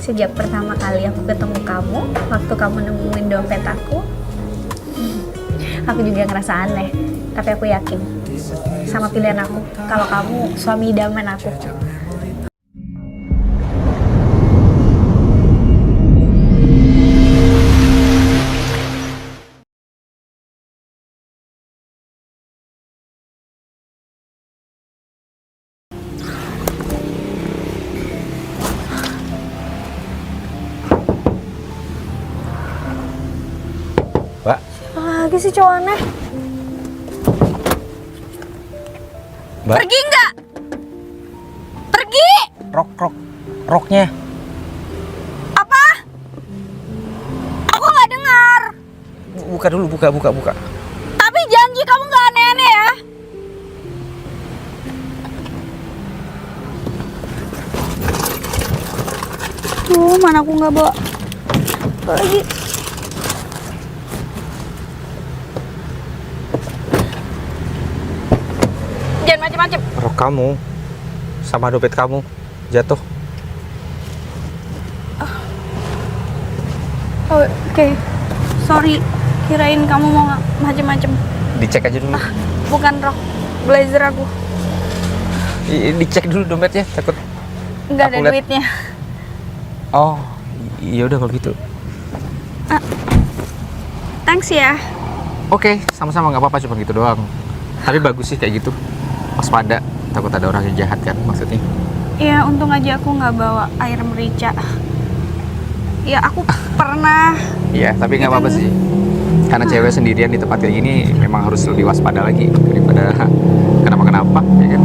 Sejak pertama kali aku ketemu kamu, waktu kamu nemuin dompet aku juga ngerasa aneh. Tapi aku yakin sama pilihan aku, kalau kamu suami idaman aku. Mbak, Siapa lagi sih cowok aneh? Mbak, Pergi nggak? Pergi! roknya. Apa? Aku nggak dengar. Buka dulu, buka. Tapi janji kamu nggak aneh-aneh ya. Tuh, mana aku nggak bawa lagi. Jangan macem-macem. Rok kamu sama dompet kamu jatuh. Oh, oke. Sorry, kirain kamu mau macem-macem. Dicek aja dulu. Bukan rok, blazer aku. Dicek dulu dompetnya, takut. Nggak ada Aku liat. duitnya. Oh, iya udah kalau gitu. Thanks ya. Oke, sama-sama, nggak apa-apa, cuma gitu doang. Tapi bagus sih kayak gitu. Waspada, takut ada orang yang jahat kan maksudnya. Ya, untung aja aku nggak bawa air merica. Ya, aku pernah. Iya, tapi nggak apa-apa sih. Karena cewek sendirian di tempat kayak gini memang harus lebih waspada lagi daripada kenapa-kenapa, ya kan?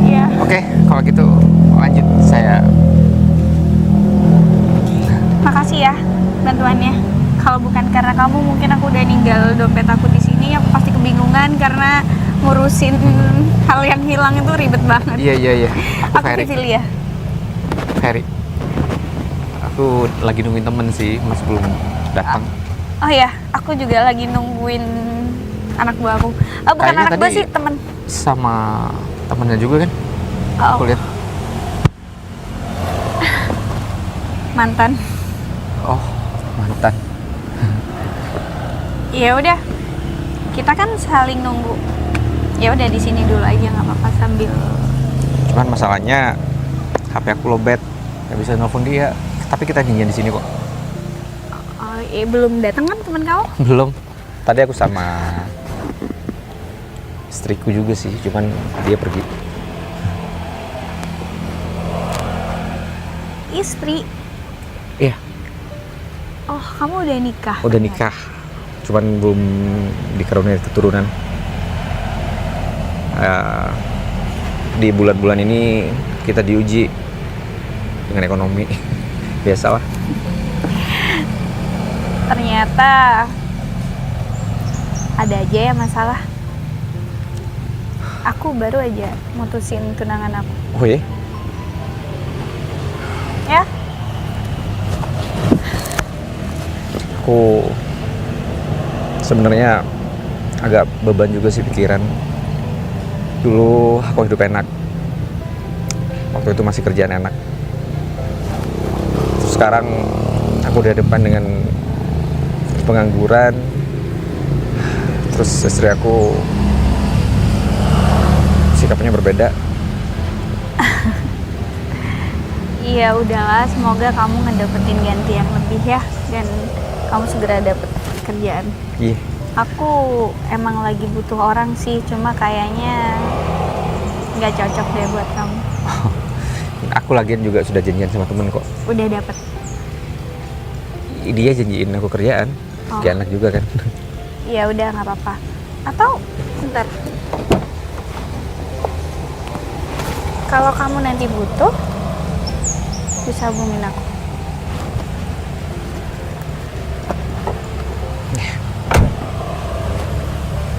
Iya. Oke, kalau gitu lanjut saya. Makasih ya bantuannya. Kalau bukan karena kamu, mungkin aku udah ninggal dompet aku di sini. Aku pasti kebingungan karena ngurusin hal yang hilang itu ribet banget. Iya. Aku Ferry. Cecilia. Ferry. Aku lagi nungguin temen sih, mas belum datang. Oh ya, aku juga lagi nungguin anak buah aku. Bukan Kayaknya anak buah tadi sih, temen. Sama temennya juga kan? Oh, Aku lihat. mantan. Oh, mantan. Ya udah, kita kan saling nunggu. Ya udah di sini dulu aja, nggak apa-apa sambil. Cuman masalahnya HP aku lowbat, nggak bisa nelfon dia. Tapi kita janjian di sini kok. Belum datang kan teman kamu? Belum. Tadi aku sama istriku juga sih, cuman dia pergi. Istri? Iya. Oh, kamu udah nikah? Udah nikah, cuman belum dikaruniai keturunan. Di bulan-bulan ini kita diuji dengan ekonomi. Biasalah. Ternyata ada aja ya masalah. Aku baru aja mutusin tunangan aku. Oh iya? Ya? Aku sebenarnya agak beban juga sih pikiran. Dulu aku hidup enak. Waktu itu masih kerjaan enak. Terus sekarang aku udah depan dengan pengangguran. Terus istri aku sikapnya berbeda. Iya udahlah, semoga kamu ngedapetin ganti yang lebih ya. Dan kamu segera dapet kerjaan. Iya. Aku emang lagi butuh orang sih, cuma kayaknya nggak cocok deh buat kamu. Aku lagian juga sudah janjian sama temen kok. Udah dapet? Dia janjiin aku kerjaan. Oh. Dia anak juga kan. Ya udah nggak apa-apa. Atau bentar. Kalau kamu nanti butuh, bisa hubungin aku.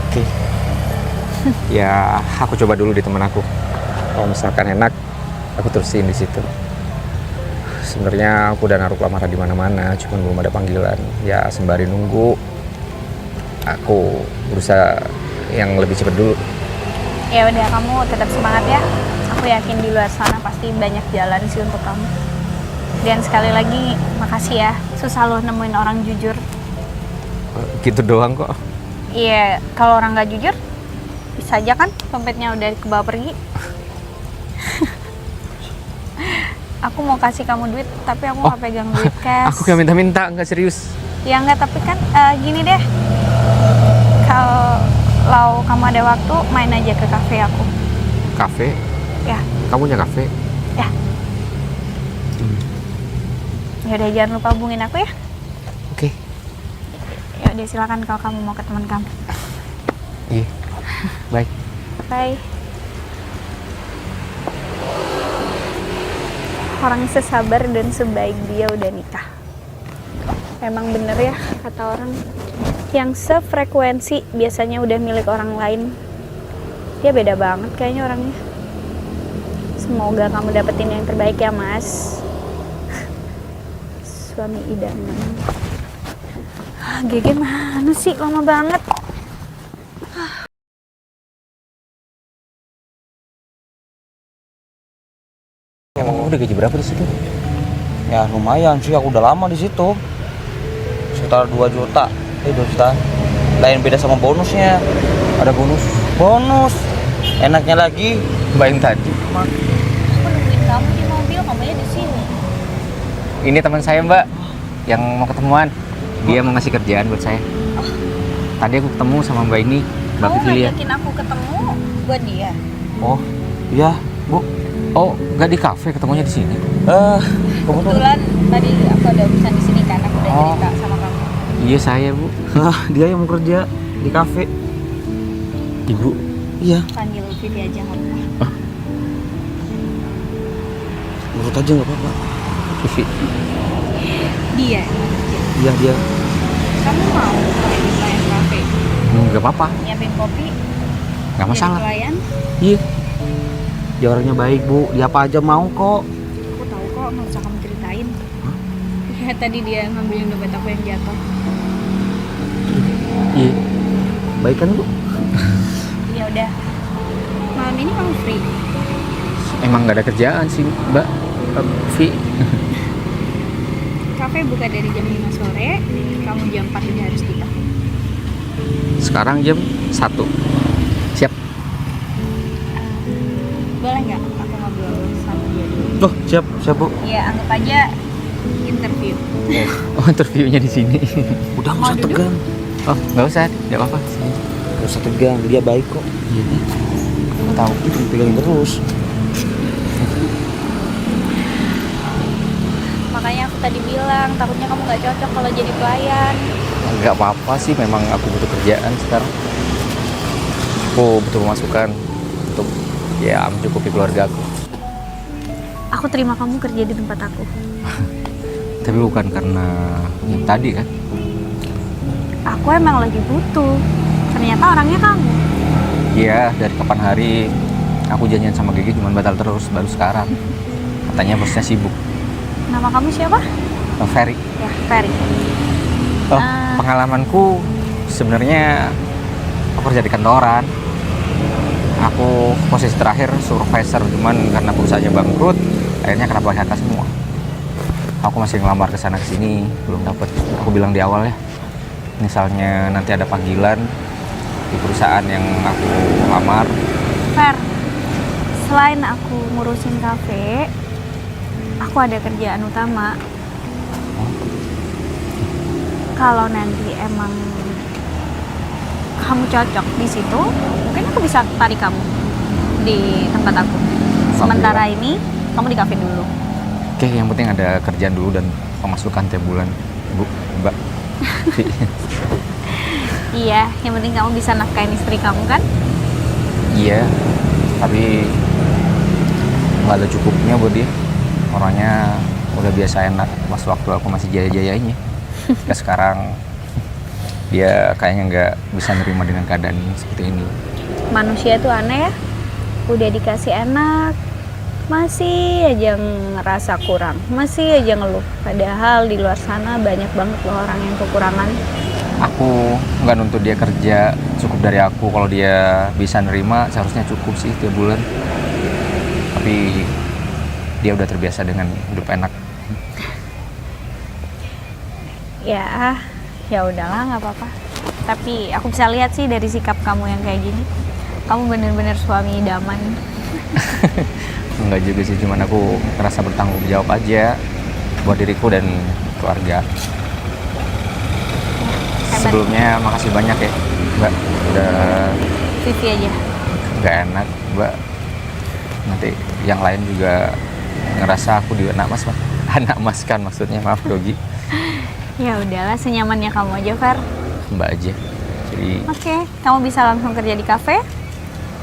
Oke. Ya, aku coba dulu di temen aku. Kalau misalkan enak, aku terusin di situ. Sebenarnya aku udah naruh lamaran di mana-mana, cuman belum ada panggilan. Ya sembari nunggu, aku berusaha yang lebih cepat dulu. Ya udah, kamu tetap semangat ya. Aku yakin di luar sana pasti banyak jalan sih untuk kamu. Dan sekali lagi makasih ya, susah lo nemuin orang jujur. Gitu doang kok. Iya, kalau orang nggak jujur bisa aja kan dompetnya udah kebawa pergi. Aku mau kasih kamu duit, tapi aku nggak pegang duit cash. Aku gak minta-minta, nggak serius. Ya nggak, tapi kan gini deh. Kalau kamu ada waktu, main aja ke kafe aku. Kafe? Ya. Kamu punya kafe? Ya. Ya udah, jangan lupa hubungin aku ya. Oke. Ya udah, silakan kalau kamu mau ke teman kamu. Iya. Bye. Bye. Orang sesabar dan sebaik dia udah nikah. Emang bener ya kata orang, yang sefrekuensi biasanya udah milik orang lain. Dia beda banget kayaknya orangnya. Semoga kamu dapetin yang terbaik ya mas. Suami idaman. Gege mana sih, lama banget. Emang udah gaji berapa di situ? Ya lumayan sih, aku udah lama di situ. Sekitar 2 juta. 2 juta. Lain beda sama bonusnya. Ada bonus? Bonus. Enaknya lagi, Mbak yang tadi. Aku nungguin kamu di mobil, kamunya di sini. Ini teman saya Mbak, yang mau ketemuan. Dia mau ngasih kerjaan buat saya. Tadi aku ketemu sama Mbak ini, Mbak Kamu Vivilia. ngajakin aku ketemu buat dia. oh iya Bu. Oh, nggak di kafe, ketemunya di sini. Kebetulan tadi aku ada urusan di sini kan, aku udah Oh. cerita sama kamu. Iya saya Bu. Dia yang mau kerja di kafe. Ibu. Iya. Panggil Vivi aja nggak apa-apa. Urut aja nggak apa-apa. Vivi. Dia. Iya dia. Kamu mau jadi pelayan kafe? Nggak apa-apa, Nyiapin kopi? nggak masalah. Jadi pelayan? Iya. Dia orangnya baik Bu. Dia apa aja mau kok. Aku tahu kok, nggak usah kamu ceritain. Ya tadi dia ngambilin dompet aku yang jatuh. Iya. Baik kan Bu? Ya udah. Malam ini kamu free? Emang nggak ada kerjaan sih Mbak. Vi. Kafe buka dari jam 5 sore, kamu jam 4 udah harus tiba. Sekarang jam 1. Siap. Boleh nggak aku ngobrol sama dia dulu? Loh, siap Bu. Ya anggap aja interview. Oh, interviewnya di sini. Udah nggak Mau usah duduk? tegang. Oh, nggak usah, nggak apa-apa. Nggak usah tegang. Dia baik kok. Iya. Aku tahu. Pegangin terus. Makanya aku tadi bilang, takutnya kamu nggak cocok kalau jadi pelayan. Nggak apa-apa sih, memang aku butuh kerjaan sekarang. Aku butuh pemasukan untuk ya mencukupi keluarga aku. Aku terima kamu kerja di tempat aku. Tapi bukan karena yang tadi kan. Aku emang lagi butuh. Ternyata orangnya kamu. Iya, dari kapan hari aku janjian sama Gigi cuma batal terus, baru sekarang. Katanya bosnya sibuk. Nama kamu siapa? Ferry. Ya, Ferry. Oh, pengalamanku sebenarnya aku kerja di kantoran. Aku posisi terakhir supervisor, cuman karena perusahaannya bangkrut, akhirnya kena PHK semua. Aku masih ngelamar ke sana kesini, belum dapet. Aku bilang di awal ya, misalnya nanti ada panggilan di perusahaan yang aku lamar. Fer, selain aku ngurusin kafe, aku ada kerjaan utama. Kalau nanti emang kamu cocok di situ, mungkin aku bisa tarik kamu di tempat aku. Sementara ini, kamu di kafe dulu. Oke, yang penting ada kerjaan dulu dan pemasukan tiap bulan, Bu, Mbak. Iya, yang penting kamu bisa nafkahin istri kamu kan? Iya, tapi nggak ada cukupnya buat dia. Orangnya udah biasa enak pas waktu aku masih jaya-jayanya. Ya sekarang dia kayaknya nggak bisa nerima dengan keadaan seperti ini. Manusia itu aneh ya. Udah dikasih enak, masih aja ngerasa kurang, masih aja ngeluh. Padahal di luar sana banyak banget loh orang yang kekurangan. Aku nggak nuntut dia kerja cukup dari aku. Kalau dia bisa nerima seharusnya cukup sih tiap bulan. Tapi dia udah terbiasa dengan hidup enak. Ya, ya udahlah nggak apa-apa. Tapi aku bisa lihat sih dari sikap kamu yang kayak gini. Kamu bener-bener suami idaman. Enggak juga sih, cuman aku ngerasa bertanggung jawab aja buat diriku dan keluarga. Hebat. Sebelumnya makasih banyak ya Mbak, udah Vivi aja. nggak enak Mbak. Nanti yang lain juga ngerasa aku di anak mas, anak mas kan maksudnya, maaf grogi. Ya udahlah, senyamannya kamu aja, Fer. Mbak aja. Jadi Oke, kamu bisa langsung kerja di kafe.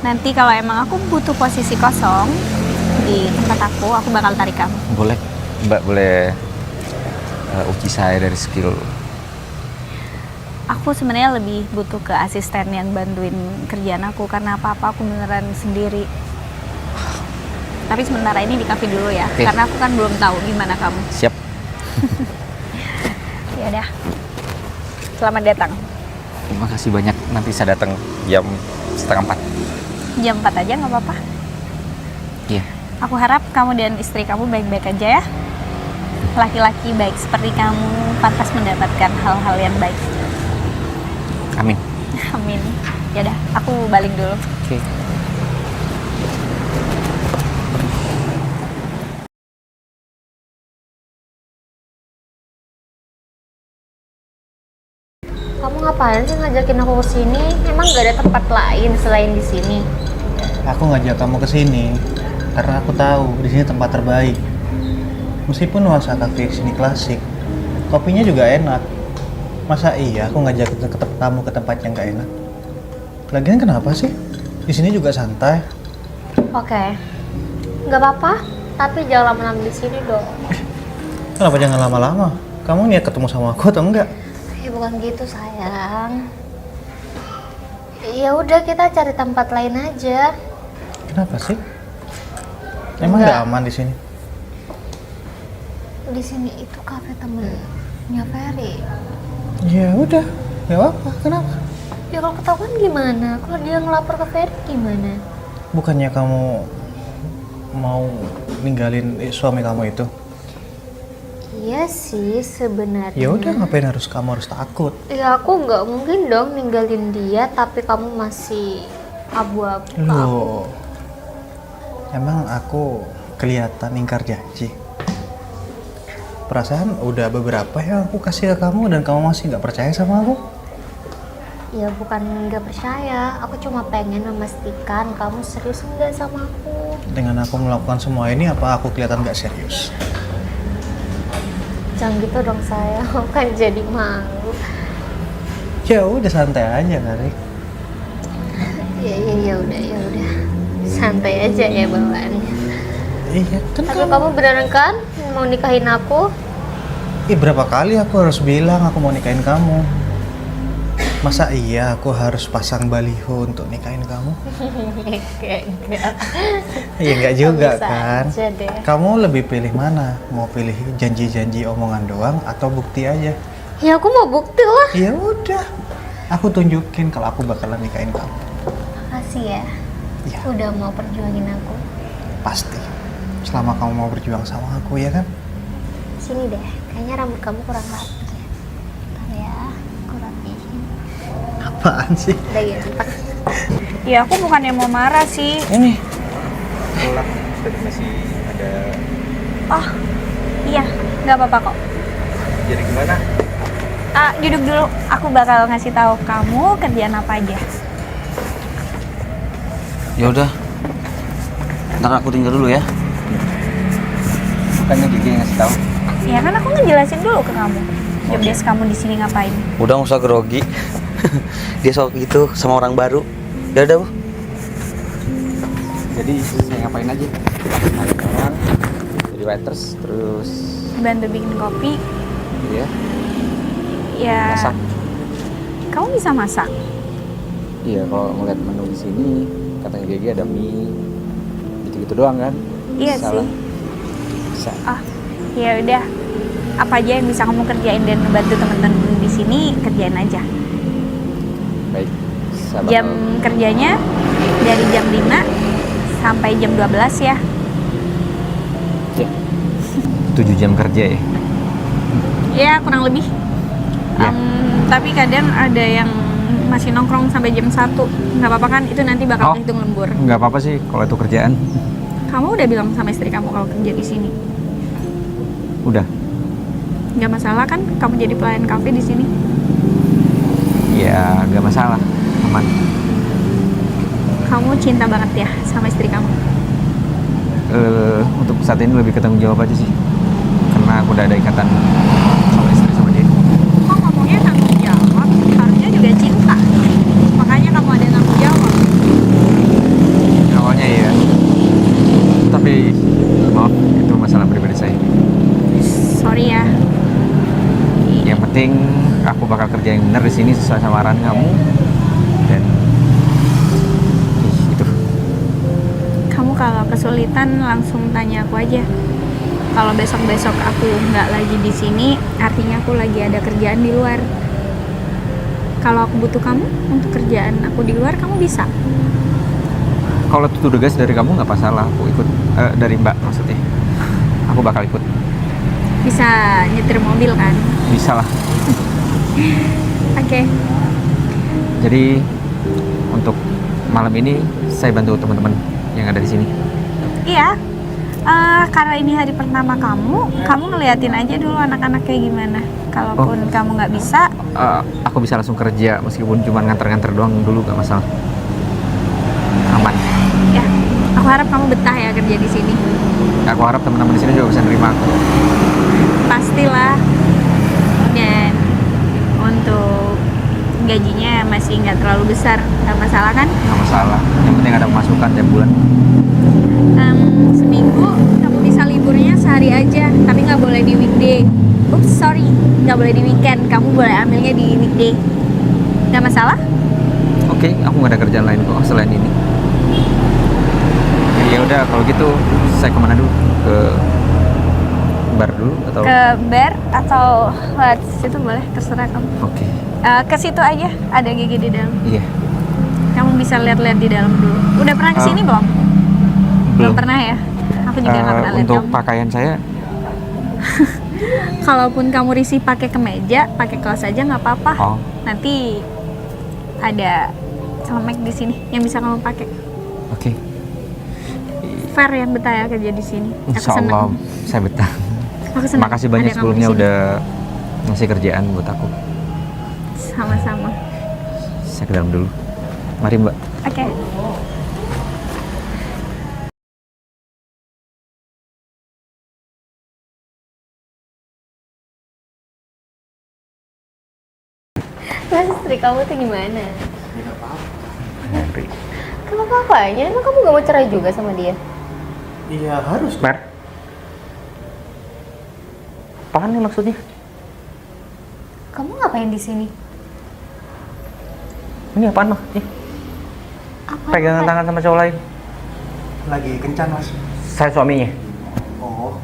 Nanti kalau emang aku butuh posisi kosong di tempat aku bakal tarik kamu. boleh Mbak, boleh uji saya dari skill. Aku sebenarnya lebih butuh ke asisten yang bantuin kerjaan aku karena apa-apa aku beneran sendiri. Tapi sementara ini di kafe dulu ya, Oke. karena aku kan belum tahu gimana kamu. Siap. Ya udah. Selamat datang. Terima kasih banyak. Nanti saya datang jam 3:30. Jam 4 aja nggak apa-apa. Iya. Aku harap kamu dan istri kamu baik-baik aja ya. Laki-laki baik seperti kamu pantas mendapatkan hal-hal yang baik. Amin. Amin. Ya udah, aku balik dulu. Oke. Kamu ngapain sih ngajakin aku ke sini? Emang gak ada tempat lain selain di sini? Aku ngajak kamu ke sini karena aku tahu di sini tempat terbaik. Meskipun nuansa kafe di sini klasik, kopinya juga enak. Masa iya aku ngajak kamu ke tempat yang gak enak? Lagian kenapa sih? Di sini juga santai. Oke, nggak apa-apa. Tapi jangan lama-lama di sini dong. Kenapa jangan lama-lama? Kamu niat ketemu sama aku atau enggak? Ya bukan gitu sayang. Ya udah kita cari tempat lain aja. Kenapa sih? Emang Enggak. nggak aman di sini? Di sini itu kafe temennya Ferry. Ya udah, nggak apa-apa. Kenapa? Ya kalau ketahuan gimana? Kalau dia ngelapor ke Ferry gimana? Bukannya kamu mau ninggalin suami kamu itu? Iya sih sebenarnya. Ya udah, ngapain kamu harus takut? Ya aku nggak mungkin dong ninggalin dia, tapi kamu masih abu-abu ke aku. Loh, emang aku kelihatan ingkar janji? Perasaan udah beberapa yang aku kasih ke kamu dan kamu masih nggak percaya sama aku? Ya bukan nggak percaya, aku cuma pengen memastikan kamu serius nggak sama aku. Dengan aku melakukan semua ini, apa aku kelihatan nggak serius? Jangan gitu dong sayang, aku kan jadi malu. Ya udah, santai aja kali. Ya udah, santai aja ya bawaannya. Iya kan Tapi kamu beneran kan mau nikahin aku? berapa kali aku harus bilang aku mau nikahin kamu? Masa iya aku harus pasang baliho untuk nikahin kamu? Enggak. Iya nggak juga Bisa kan? aja deh. Kamu lebih pilih mana? Mau pilih janji-janji omongan doang atau bukti aja? Ya aku mau bukti lah. Ya udah, aku tunjukin kalau aku bakalan nikahin kamu. Makasih ya, Iya, udah mau perjuangin aku. pasti. Selama kamu mau berjuang sama aku, ya kan? Sini deh, kayaknya rambut kamu kurang rapi. Bentar ya, aku rapihin. Apaan sih? Udah ganteng. Ya aku bukannya mau marah sih. Ini. Pulang tadi masih ada. Oh, iya, nggak apa-apa kok. Jadi gimana? Duduk dulu. Aku bakal ngasih tahu kamu kerjaan apa aja. Ya udah. Ntar aku tinggal dulu ya. Bukannya Gigi yang ngasih tahu. Ya kan aku ngejelasin dulu ke kamu. Job desk kamu di sini ngapain? Udah nggak usah grogi. Dia sok gitu sama orang baru. Udah, Bu. Jadi saya ngapain aja? Ada orang, jadi waiters, terus Bantu bikin kopi. ya Ya. masak. Kamu bisa masak? Iya, kalau ngeliat menu di sini katanya Gigi ada mie, gitu-gitu doang kan? Iya Salah. sih. Bisa. Ya udah. Apa aja yang bisa kamu kerjain dan membantu teman-teman di sini kerjain aja. Baik. Saya Jam bakal- kerjanya dari jam 5 sampai jam 12 ya. Ya. 7 jam kerja ya. Ya kurang lebih. Ya. Tapi kadang ada yang masih nongkrong sampai jam 1. Nggak apa-apa kan? Itu nanti bakal hitung lembur. Nggak apa-apa sih kalau itu kerjaan. Kamu udah bilang sama istri kamu kalau kerja di sini? Udah. Nggak masalah kan? Kamu jadi pelayan kafe di sini? Ya nggak masalah, aman. Kamu cinta banget ya sama istri kamu? Untuk saat ini lebih ke tanggung jawab aja sih, karena aku udah ada ikatan sama istri sama dia. Kok ngomongnya tanggung jawab? Harusnya juga cinta. Makanya kamu ada tanggung jawab. Awalnya iya, tapi maaf itu masalah pribadi saya. Sorry ya. Yang penting aku bakal kerja yang benar di sini sesuai sama arahan kamu dan itu. Kamu kalau kesulitan langsung tanya aku aja. Kalau besok-besok aku nggak lagi di sini, artinya aku lagi ada kerjaan di luar. Kalau aku butuh kamu untuk kerjaan aku di luar, kamu bisa. Kalau itu tugas dari kamu nggak masalah, aku ikut. Dari Mbak maksudnya, aku bakal ikut. Bisa nyetir mobil kan? Bisa lah. Oke. Jadi untuk malam ini saya bantu teman-teman yang ada di sini. Iya. Karena ini hari pertama kamu ngeliatin aja dulu anak-anak kayak gimana. Kalaupun kamu nggak bisa, Aku bisa langsung kerja meskipun cuma nganter-nganter doang dulu, gak masalah. Aman. ya. Aku harap kamu betah ya kerja di sini. Aku harap teman-teman di sini juga bisa nerima aku. Pastilah. Dan untuk gajinya masih nggak terlalu besar, nggak masalah kan? Gak masalah. Yang penting ada pemasukan tiap bulan. Seminggu kamu bisa liburnya sehari aja, tapi nggak boleh di weekday. Sorry, nggak boleh di weekend. Kamu boleh ambilnya di weekday. Nggak masalah? Oke, aku gak ada kerjaan lain kok selain ini. Ya udah kalau gitu saya kemana dulu? Ke bar dulu atau? Ke bar atau lewat situ boleh, terserah kamu. Oke. Ke situ aja, ada GG di dalam. Iya. Kamu bisa lihat-lihat di dalam dulu. Udah pernah kesini belum? Belum pernah ya? Aku juga nggak pernah lihat Untuk kamu. pakaian saya Kalaupun kamu risih pakai kemeja, pakai kaos aja nggak apa-apa. Oh. Nanti ada celemek di sini yang bisa kamu pakai. oke. Fair yang betah ya kerja di sini. Aku Insya seneng. Allah saya betah. Aku seneng. Makasih banyak ada kamu sebelumnya di sini. udah ngasih kerjaan buat aku. Sama-sama. Saya ke dalam dulu. Mari Mbak. Oke. Mas, istri kamu tuh gimana? Henry. Kenapa apanya? Emang kamu gak mau cerai juga sama dia? Iya harus. Mer. Apaan nih maksudnya? Kamu ngapain di sini? Ini apaan maksudnya? Apa? Pegangan tangan sama cowok lain. Lagi kencan mas. Saya suaminya. Oh.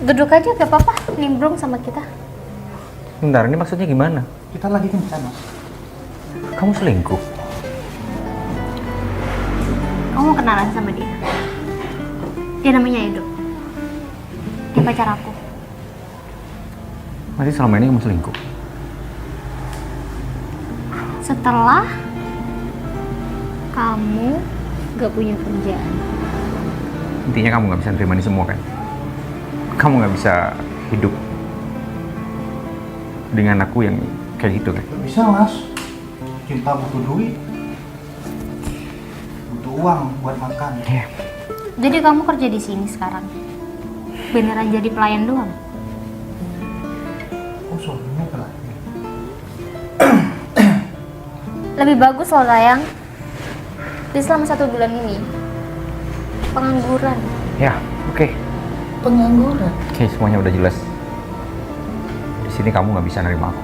Duduk aja gak apa-apa, nimbrung sama kita. Bentar, ini maksudnya gimana? Kita lagi kencan mas. Kamu selingkuh? Kamu mau kenalan sama dia? Dia namanya Edo. Dia pacar aku. Berarti selama ini kamu selingkuh? Setelah kamu gak punya kerjaan. Intinya kamu nggak bisa nerima ini semua kan? Kamu nggak bisa hidup dengan aku yang kayak gitu kan? Gak bisa mas. Cinta butuh duit. Butuh uang buat makan. Iya. Jadi kamu kerja di sini sekarang? Beneran jadi pelayan doang? Oh suaminya pelayan. Lebih bagus loh sayang. Di selama 1 bulan ini pengangguran. Ya, oke. Pengangguran. Oke, semuanya udah jelas. Di sini kamu nggak bisa nerima aku.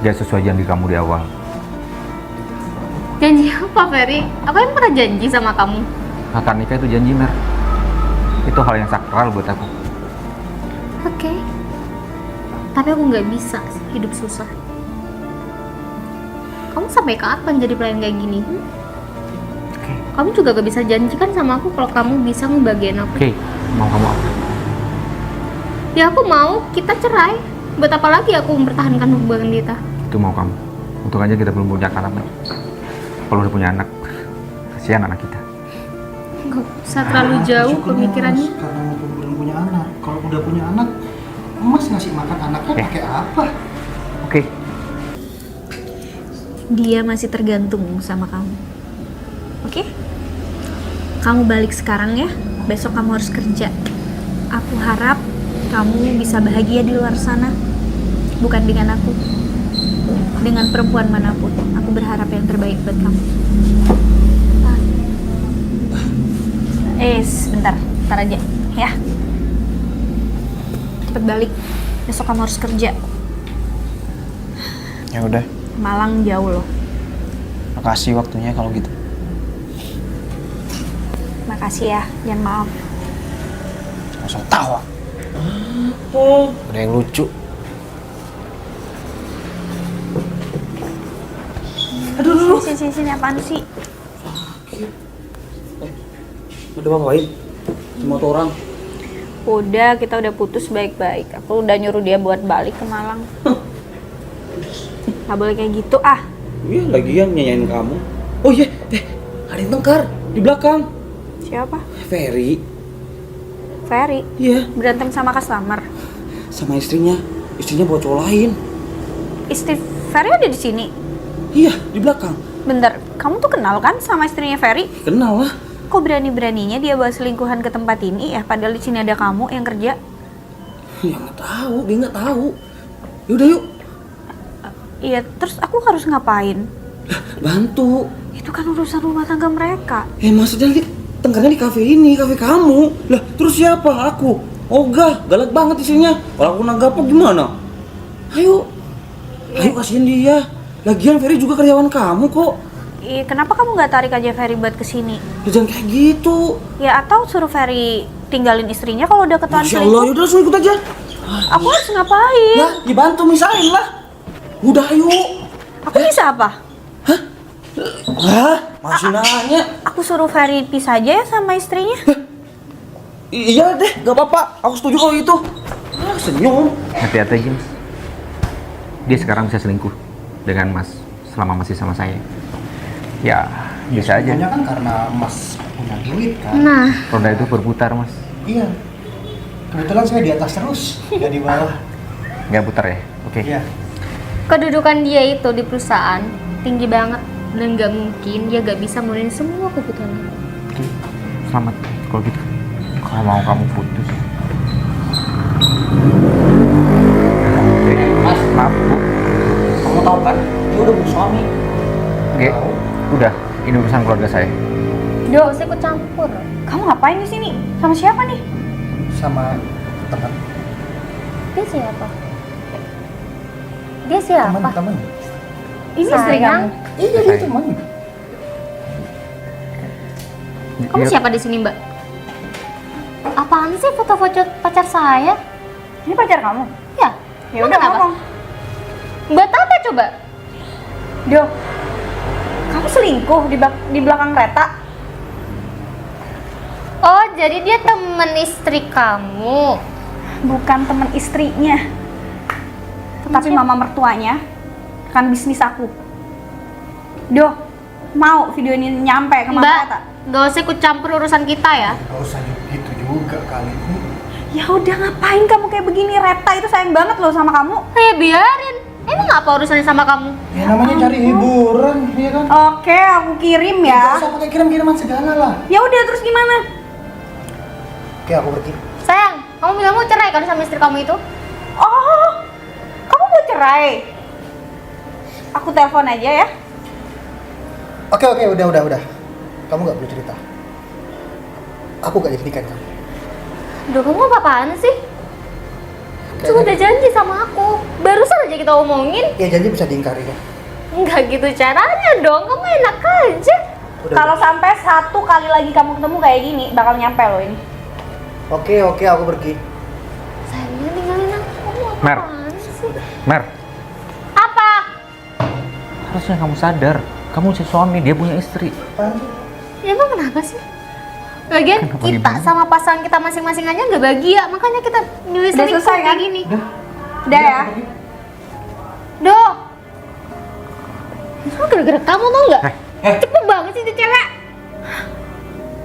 Jangan sesuai janji kamu di awal. Janji apa Ferry? Aku yang pernah janji sama kamu. Akad nikah itu janji, Mer. Itu hal yang sakral buat aku. Oke. Tapi aku nggak bisa hidup susah. Kamu sampai kapan jadi pelayan kayak gini? Oke. Kamu juga gak bisa janjikan sama aku kalau kamu bisa ngebagian aku. Oke, mau kamu apa? Ya aku mau kita cerai. Buat apa lagi aku mempertahankan hubungan kita? Itu mau kamu. Untung aja kita belum punya anak. Kalau udah punya anak, kasihan anak kita. Gak usah terlalu jauh pemikirannya. Karena aku belum punya anak. Kalau udah punya anak, Mas ngasih makan anaknya pakai apa? Oke. Dia masih tergantung sama kamu. Oke? Kamu balik sekarang ya. Besok kamu harus kerja. Aku harap kamu bisa bahagia di luar sana. Bukan dengan aku. Dengan perempuan manapun. Aku berharap yang terbaik buat kamu. Sebentar. Bentar aja. Ya. Cepet balik. Besok kamu harus kerja. Ya udah, Malang jauh loh. makasih waktunya kalau gitu. Makasih ya. Jangan maaf. Langsung tawa. Udah yang lucu. Aduh. Sini. Apaan sih? Udah bang, ngapain? Cuma tuh orang. Udah, kita udah putus baik-baik. Aku udah nyuruh dia buat balik ke Malang. Gak boleh kayak gitu ah. Iya, lagian nyanyain kamu. Oh iya, ada yang tengkar di belakang. Siapa? Ferry. Ferry. Iya, Berantem sama customer. sama istrinya. Istrinya bawa cowok lain. Istri Ferry ada di sini. Iya, di belakang. Bentar, kamu tuh kenal kan sama istrinya Ferry? Kenal lah. Kok berani-beraninya dia bawa selingkuhan ke tempat ini ya? Padahal di sini ada kamu yang kerja. Ya nggak tahu, dia nggak tahu. Yaudah yuk, Iya, terus aku harus ngapain? bantu. Itu kan urusan rumah tangga mereka. Maksudnya tengkarnya di kafe ini, kafe kamu. Lah, terus siapa? Aku. Ogah, galak banget isinya. Kalau aku nanggap gimana? Ayo. Ayo kasihin dia. Lagian Ferry juga karyawan kamu kok. Iya, kenapa kamu nggak tarik aja Ferry buat kesini? Ya, jangan kayak gitu. Ya, atau suruh Ferry tinggalin istrinya kalau udah ketahuan Masya Allah, selingkuh. yaudah langsung ikut aja. Aku harus ngapain? Ya, dibantu misahin lah. Udah ayo. Aku bisa apa? Hah? Masih nanya? Aku suruh Ferry pisah aja ya sama istrinya. Iya deh, gak apa-apa. Aku setuju kalau itu. Senyum. Hati-hati James. Dia sekarang bisa selingkuh dengan Mas selama masih sama saya. Ya, bisa aja. Semuanya kan karena Mas punya duit kan. Nah, Roda itu berputar, Mas. Iya. Kebetulan saya di atas terus, nggak di bawah. Nggak putar ya? Oke. Iya. kedudukan dia itu di perusahaan tinggi banget dan nggak mungkin dia nggak bisa memenuhi semua kebutuhannya. Oke. Selamat kalau gitu. Kalau mau kamu putus. Mas, Maaf, Bu. kamu tahu kan? Dia udah punya suami. Oke. Udah, ini urusan keluarga saya. Duh, saya ikut campur. Kamu ngapain di sini? Sama siapa nih? Sama teman. Dia siapa? Dia siapa? Teman. Ini istri Sayang. kamu. Iya, dia teman. Kamu Dia- siapa di sini, Mbak? Apaan sih foto-foto pacar saya? Ini pacar kamu? Ya. Ya Emang udah kenapa? ngomong. Mbak apa coba? Do, kamu selingkuh di belakang kereta? Oh, jadi dia temen istri kamu. Bukan teman istrinya, tetapi siapa? mama mertuanya kan bisnis aku. Do, mau video ini nyampe ke mama Mbak, kereta? gak usah ikut campur urusan kita ya. Gak usah gitu juga kali ini. Ya udah, ngapain kamu kayak begini? Reta itu sayang banget loh sama kamu. Biarin. Emang apa urusannya sama kamu? Ya namanya cari hiburan, ya kan? Oke, aku kirim Gak ya. usah pakai kirim-kiriman segala lah. Ya udah, terus gimana? Oke, aku pergi. Sayang, kamu bilang mau cerai kan sama istri kamu itu? Oh, kamu mau cerai? Aku telepon aja ya. Oke, udah. Kamu gak perlu cerita. Aku gak jadi nikahin kamu. Duh, kamu apa-apaan sih? Cuma udah janji sama aku. Barusan aja kita omongin. Ya janji bisa diingkari kan? Enggak gitu caranya dong, kamu enak aja. Kalau sampai satu kali lagi kamu ketemu kayak gini, bakal nyampe loh ini. Oke, aku pergi. Sayangnya tinggalin aku. Kamu Mer. apaan sih? Mer, Apa? harusnya kamu sadar. Kamu si suami, dia punya istri. Apaan sih? Ya emang kenapa sih? Lagian Kenapa kita gimana? sama pasangan kita masing-masing aja nggak bahagia, makanya kita milih Udah selingkuh selesai, kayak kan? gini. Udah ya. Dok, semua gara-gara kamu tau nggak? Eh. Cepet banget sih tuh cewek.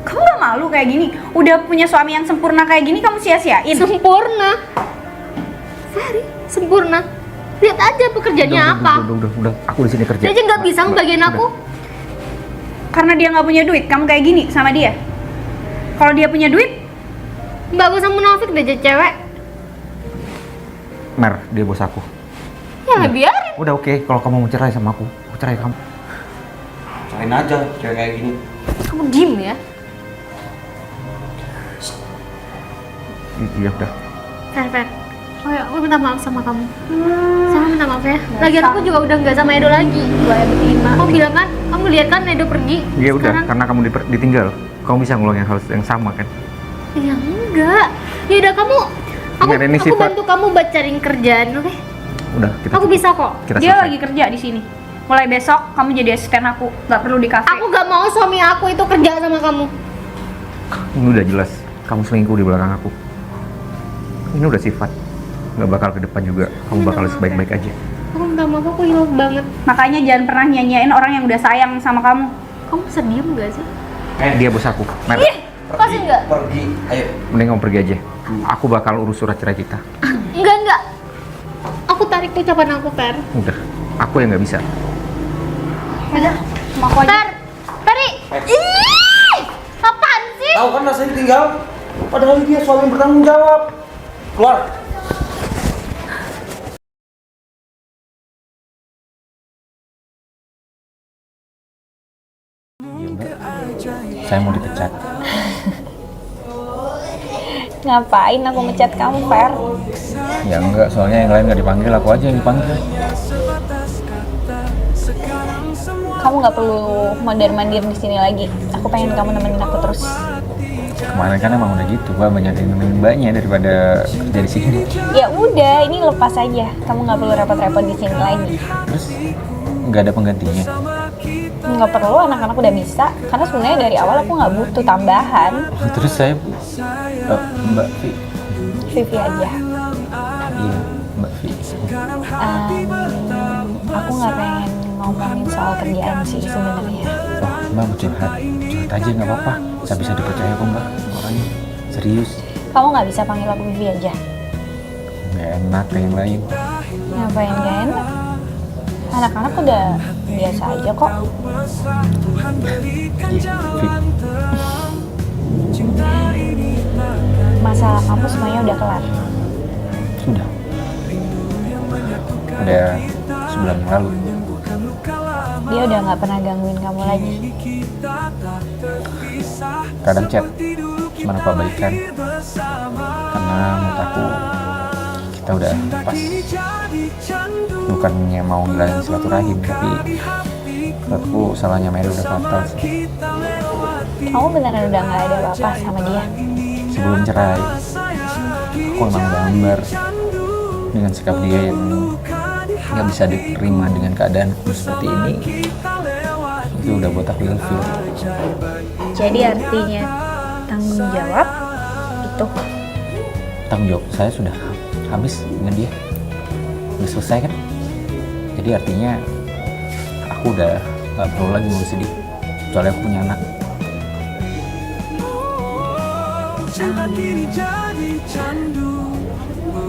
Kamu gak malu kayak gini? Udah punya suami yang sempurna kayak gini kamu sia-siain? Sempurna. Sari, sempurna. Lihat aja pekerjaannya apa. Udah, aku di sini kerja. Dia aja nggak bisa ngebagiin aku. Karena dia nggak punya duit, kamu kayak gini sama dia. Kalau dia punya duit, Mbak gue sama munafik deh jadi cewek. Mer, dia bos aku. Ya biarin. Udah oke, kalau kamu mau cerai sama aku cerai kamu. Carain aja cewek kayak gini. Kamu diem ya. Iya udah. Fer. Oh ya, aku minta maaf sama kamu. Sama minta maaf ya. Lagian aku juga udah nggak sama Edo lagi. gue berterima. Kamu bilang kan, kamu lihat kan Edo pergi. Iya udah, Sekarang- karena kamu ditinggal, kamu bisa ngulangin hal yang sama kan? Ya enggak. Ya udah kamu Enggak, ini aku sifat- bantu kamu buat cariin kerjaan, oke? Udah, kita Aku bisa kok. kita Dia selesai. lagi kerja di sini. Mulai besok kamu jadi asisten aku, nggak perlu di kafe. Aku gak mau suami aku itu kerja sama kamu. Ini udah jelas, kamu selingkuh di belakang aku. Ini udah sifat, nggak bakal ke depan juga. Kamu bakal baik-baik aja. Aku minta maaf, aku hilaf banget. Makanya jangan pernah nyanyiin orang yang udah sayang sama kamu. Kamu bisa diem gak sih? Dia bos aku. Mer, Ih, pasti enggak? Pergi, ayo. mending kamu pergi aja. Aku bakal urus surat cerai kita. Enggak. Aku tarik ucapan aku, Per. Udah, aku yang nggak bisa. Udah, sama aku aja. Per! Peri! Ih! Apaan sih? Tahu kan rasanya ditinggal? Padahal dia suami yang bertanggung jawab. Keluar. Saya mau dipecat. Ngapain aku mecat kamu, Fer? Ya enggak, soalnya yang lain nggak dipanggil, aku aja yang dipanggil. Kamu nggak perlu mondar-mandir di sini lagi. Aku pengen kamu nemenin aku terus. Kemarin kan emang udah gitu, gua banyak yang nemenin mbaknya daripada kerja di sini. Ya udah, ini lepas aja. Kamu nggak perlu repot-repot di sini lagi. Terus nggak ada penggantinya. Nggak perlu, anak-anak udah bisa. Karena sebenarnya dari awal aku nggak butuh tambahan. Terus saya, Mbak Vi, Vivi aja. iya Mbak Vi. Aku nggak pengen ngomongin soal kerjaan sih sebenarnya. Oh, Mbak mau curhat aja nggak apa-apa. Saya bisa dipercaya kok Mbak, orangnya serius. Kamu nggak bisa panggil aku Vivi aja. Nggak enak kayak yang lain. Ngapain gak enak? Anak-anak udah biasa aja kok. Iya, Vi. Masalah kamu semuanya udah kelar. Sudah. Udah sebulan yang lalu. Dia udah nggak pernah gangguin kamu lagi. Kadang chat, cuman aku abaikan. Karena menurut aku kita udah pas. Bukannya mau ngilangin silaturahim, tapi menurutku salahnya Mary udah fatal sih. Kamu beneran udah nggak ada apa-apa sama dia? Sebelum cerai, aku emang gambar dengan sikap dia yang nggak bisa diterima dengan keadaanku seperti ini. Itu udah buat aku ilfil. Jadi artinya tanggung jawab itu. Tanggung jawab saya sudah habis dengan dia, udah selesai kan? Jadi artinya aku udah nggak perlu lagi ngurusin dia, kecuali aku punya anak.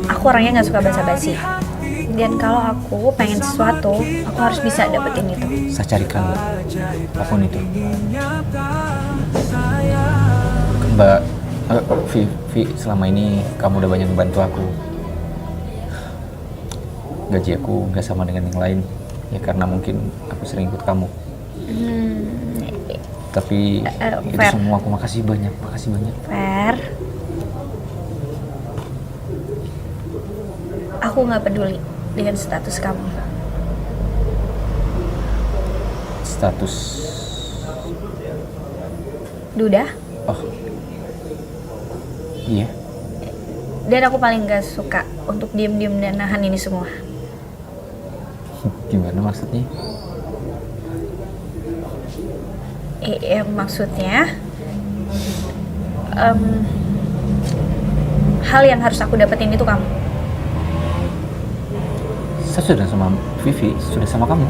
Aku orangnya nggak suka basa-basi. Dan kalau aku pengen sesuatu, aku harus bisa dapetin itu. Saya carikan Mbak, apapun itu. Mbak, Vi, selama ini kamu udah banyak membantu aku. Gaji aku nggak sama dengan yang lain, ya karena mungkin aku sering ikut kamu. Tapi itu Fer. semua aku makasih banyak. Fer, aku nggak peduli dengan status kamu. Status, Duda. oh iya, Dan aku paling gak suka untuk diem-diem dan nahan ini semua. gimana maksudnya? Maksudnya hal yang harus aku dapetin itu kamu. Saya sudah sama Vivi, sudah sama kamu.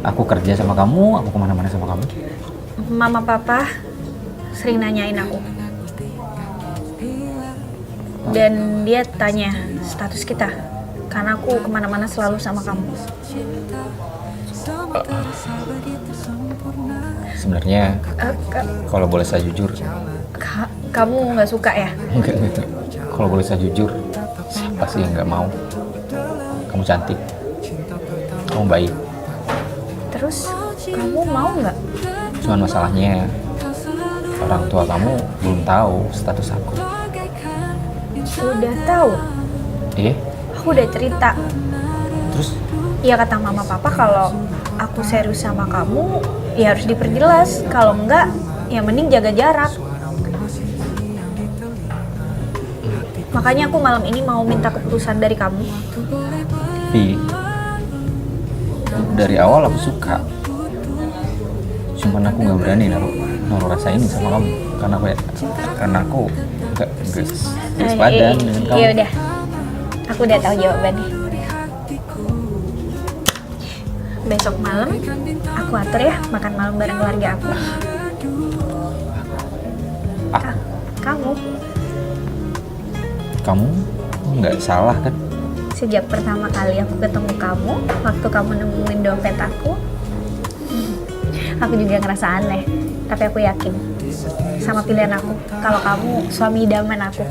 Aku kerja sama kamu, aku kemana-mana sama kamu. Mama papa sering nanyain aku. Dan dia tanya status kita. Karena aku kemana-mana selalu sama kamu. Sebenarnya, kalau boleh saya jujur, Kamu nggak suka ya? enggak. Kalau boleh saya jujur, siapa sih yang nggak mau? Kamu cantik, kamu baik. Terus kamu mau nggak? Cuman masalahnya, orang tua kamu belum tahu status aku. Udah tahu. Eh, Aku udah cerita. terus Ya kata mama papa kalau aku serius sama kamu, ya harus diperjelas. Kalau enggak, ya mending jaga jarak. Makanya aku malam ini mau minta keputusan dari kamu. Vi, dari awal aku suka. Cuman aku nggak berani naruh rasa ini sama kamu. Karena aku nggak sepadan dengan kamu. Ya udah, aku udah tahu jawabannya. Besok malam aku atur ya makan malam bareng keluarga aku. Kamu nggak salah kan? Sejak pertama kali aku ketemu kamu, waktu kamu nemuin dompet aku juga ngerasa aneh. Tapi aku yakin sama pilihan aku, kalau kamu suami idaman aku.